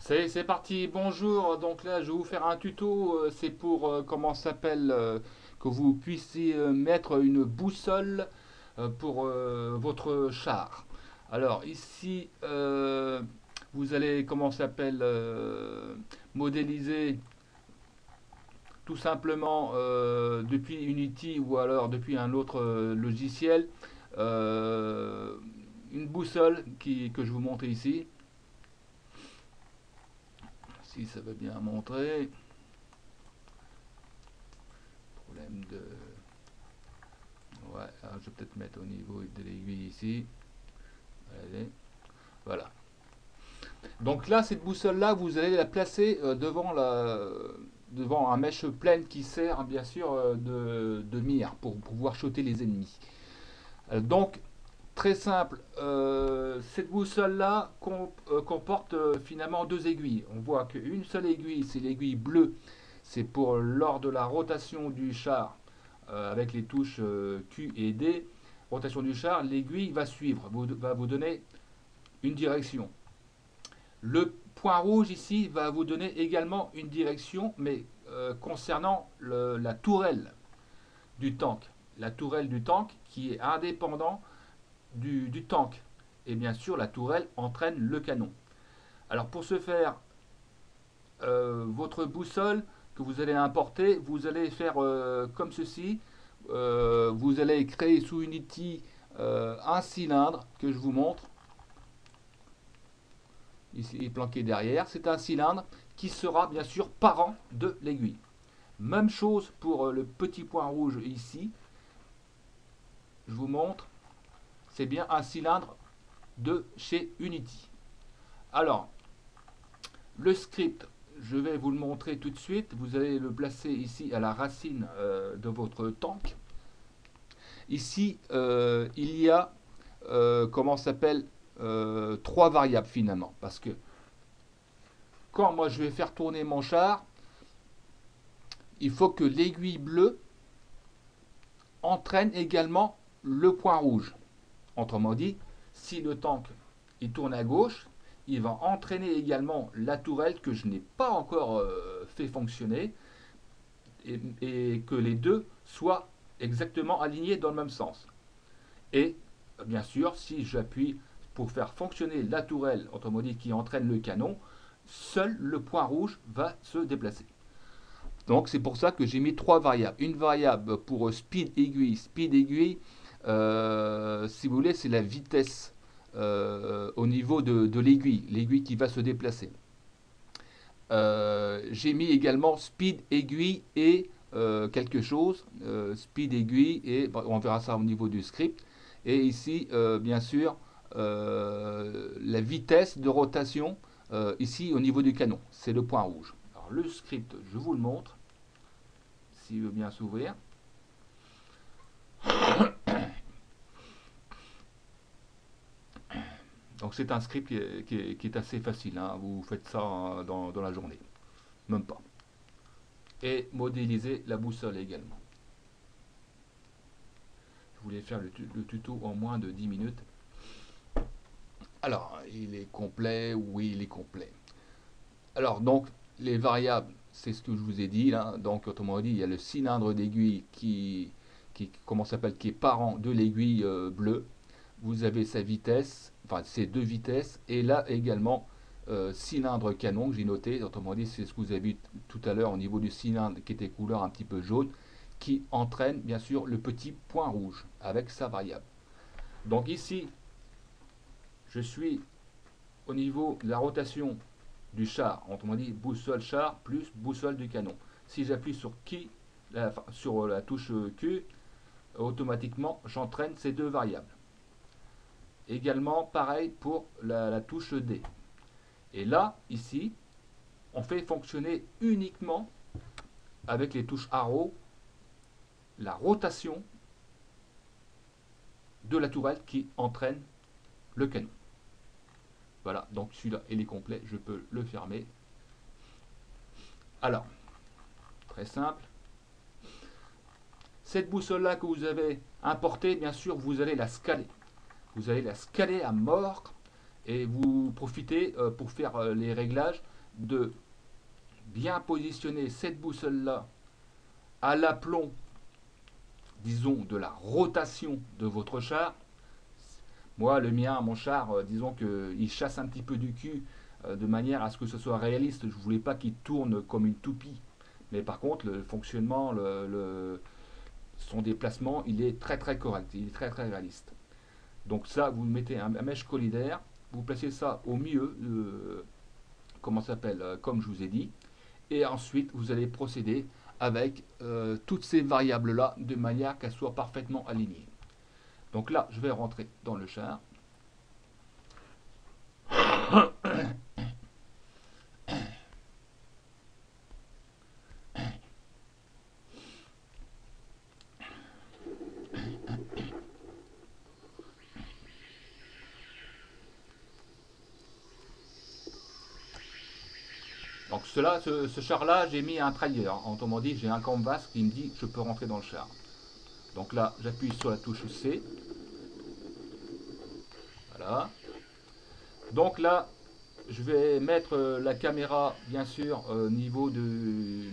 C'est parti, bonjour. Donc là, je vais vous faire un tuto. C'est pour, comment ça s'appelle, que vous puissiez mettre une boussole pour votre char. Alors ici, vous allez, comment ça s'appelle, modéliser tout simplement depuis Unity ou alors depuis un autre logiciel euh, une boussole que je vous montre ici. Si ça veut bien montrer. Problème de. Ouais, alors je vais peut-être mettre au niveau de l'aiguille ici. Allez, voilà. Donc là, cette boussole-là, vous allez la placer devant un mèche pleine qui sert bien sûr de mire pour pouvoir shotter les ennemis. Donc, très simple, cette boussole-là comporte finalement deux aiguilles. On voit qu'une seule aiguille, c'est l'aiguille bleue, c'est pour lors de la rotation du char avec les touches Q et D. Rotation du char, l'aiguille va suivre, va vous donner une direction. Le point rouge ici va vous donner également une direction, mais concernant la tourelle du tank. La tourelle du tank qui est indépendant du tank. Et bien sûr, la tourelle entraîne le canon. Alors pour ce faire, votre boussole que vous allez importer, vous allez faire comme ceci. Vous allez créer sous Unity un cylindre que je vous montre. Ici planqué derrière. C'est un cylindre qui sera bien sûr parent de l'aiguille. Même chose pour le petit point rouge ici. Je vous montre. C'est bien un cylindre de chez Unity. Alors, le script, je vais vous le montrer tout de suite. Vous allez le placer ici à la racine de votre tank. Ici, il y a, comment ça s'appelle, trois variables finalement. Parce que quand moi je vais faire tourner mon char, il faut que l'aiguille bleue entraîne également le point rouge. Autrement dit, si le tank il tourne à gauche, il va entraîner également la tourelle que je n'ai pas encore fait fonctionner et que les deux soient exactement alignés dans le même sens. Et bien sûr, si j'appuie pour faire fonctionner la tourelle, autrement dit qui entraîne le canon, seul le point rouge va se déplacer. Donc c'est pour ça que j'ai mis trois variables. Une variable pour speed aiguille. Speed aiguille, si vous voulez, c'est la vitesse au niveau de l'aiguille, l'aiguille qui va se déplacer. J'ai mis également speed aiguille et quelque chose, speed aiguille et bon, on verra ça au niveau du script. Et ici, bien sûr, la vitesse de rotation ici au niveau du canon, c'est le point rouge. Alors le script, je vous le montre, s'il veut bien s'ouvrir. Donc c'est un script qui est assez facile, hein. Vous faites ça dans la journée, même pas. Et modéliser la boussole également. Je voulais faire le tuto en moins de 10 minutes. Alors, il est complet, oui, il est complet. Alors, donc, les variables, c'est ce que je vous ai dit, là. Donc, autrement dit, il y a le cylindre d'aiguille comment s'appelle, qui est parent de l'aiguille bleue. Vous avez sa vitesse, enfin, ses deux vitesses, et là également, cylindre canon que j'ai noté. Autrement dit, c'est ce que vous avez vu tout à l'heure au niveau du cylindre qui était couleur un petit peu jaune, qui entraîne bien sûr le petit point rouge avec sa variable. Donc ici, je suis au niveau de la rotation du char, autrement dit boussole char plus boussole du canon. Si j'appuie sur la touche Q, automatiquement j'entraîne ces deux variables. Également pareil pour la touche D. Et là, ici, on fait fonctionner uniquement avec les touches arrow la rotation de la tourelle qui entraîne le canon. Voilà, donc celui-là, il est complet, je peux le fermer. Alors, très simple. Cette boussole-là que vous avez importée, bien sûr, vous allez la scaler. Vous allez la scaler à mort et vous profitez pour faire les réglages de bien positionner cette boussole-là à l'aplomb, disons, de la rotation de votre char. Moi, le mien, mon char, disons qu'il chasse un petit peu du cul de manière à ce que ce soit réaliste. Je ne voulais pas qu'il tourne comme une toupie. Mais par contre, le fonctionnement, son déplacement, il est très très correct. Il est très très réaliste. Donc ça, vous mettez un mèche collidaire, vous placez ça au milieu, comment ça s'appelle, comme je vous ai dit. Et ensuite, vous allez procéder avec toutes ces variables-là de manière qu'elles soient parfaitement alignées. Donc là, je vais rentrer dans le char. Donc ce char-là, j'ai mis un trailer. Autrement dit, j'ai un canvas qui me dit je peux rentrer dans le char. Donc là, j'appuie sur la touche C. Voilà. Donc là, je vais mettre la caméra, bien sûr, au niveau de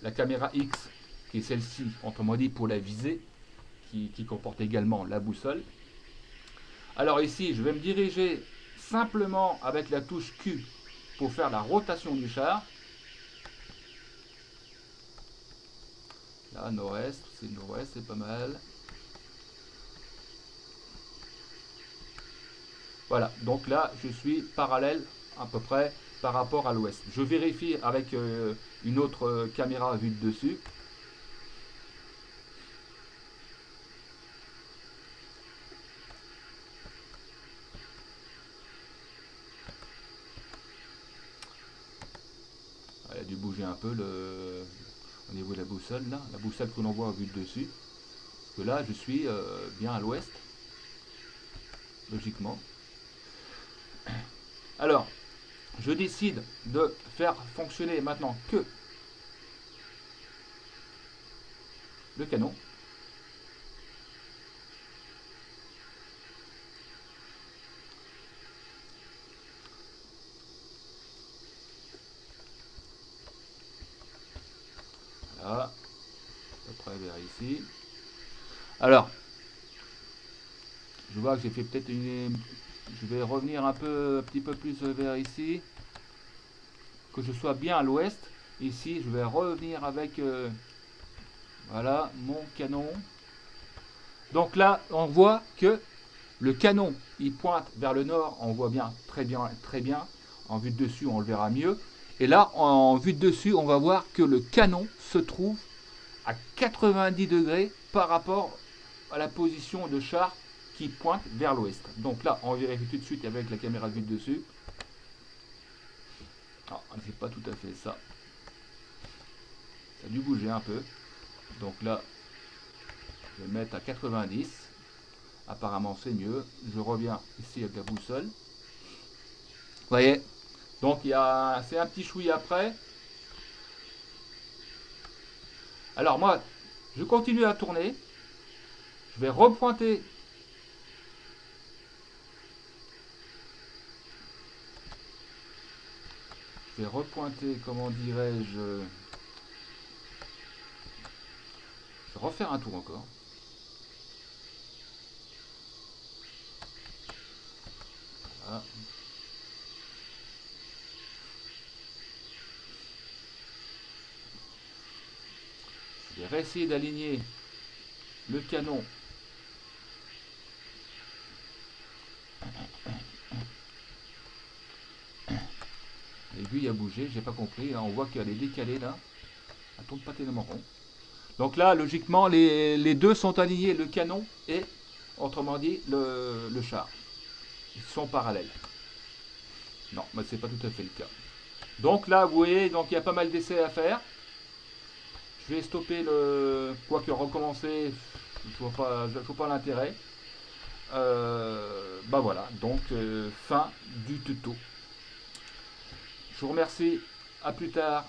la caméra X, qui est celle-ci, autrement dit pour la visée, qui comporte également la boussole. Alors ici, je vais me diriger simplement avec la touche Q pour faire la rotation du char. Là, nord-est, c'est pas mal. Voilà, donc là, je suis parallèle à peu près par rapport à l'ouest. Je vérifie avec une autre caméra vue de dessus. Elle a dû bouger un peu au niveau de la boussole, là. La boussole que l'on voit vue de dessus. Parce que là, je suis bien à l'ouest, logiquement. Alors, je décide de faire fonctionner maintenant que le canon. Voilà, à peu près vers ici. Alors, je vois que j'ai fait peut-être une... Je vais revenir un petit peu plus vers ici. Que je sois bien à l'ouest. Ici, je vais revenir avec voilà mon canon. Donc là, on voit que le canon, il pointe vers le nord. On voit bien, très bien, très bien. En vue de dessus, on le verra mieux. Et là, en vue de dessus, on va voir que le canon se trouve à 90 degrés par rapport à la position de char qui pointe vers l'ouest. Donc là, on vérifie tout de suite avec la caméra de vue de dessus. Ah, c'est pas tout à fait ça. Ça a dû bouger un peu. Donc là, je vais mettre à 90. Apparemment, c'est mieux. Je reviens ici avec la boussole. Vous voyez? Donc, c'est un petit chouï après. Alors moi, je continue à tourner. Je vais repointer. Je vais repointer, comment dirais-je... Je vais refaire un tour encore. Voilà. Je vais réessayer d'aligner le canon. L'aiguille a bougé, j'ai pas compris. On voit qu'elle est décalée là. Elle tourne pas tellement rond. Donc là, logiquement, les deux sont alignés, le canon et, autrement dit, le char. Ils sont parallèles. Non, mais c'est pas tout à fait le cas. Donc là, vous voyez, donc il y a pas mal d'essais à faire. Je vais stopper le... Quoique recommencer, je vois pas l'intérêt. Bah voilà, donc fin du tuto. Je vous remercie, à plus tard.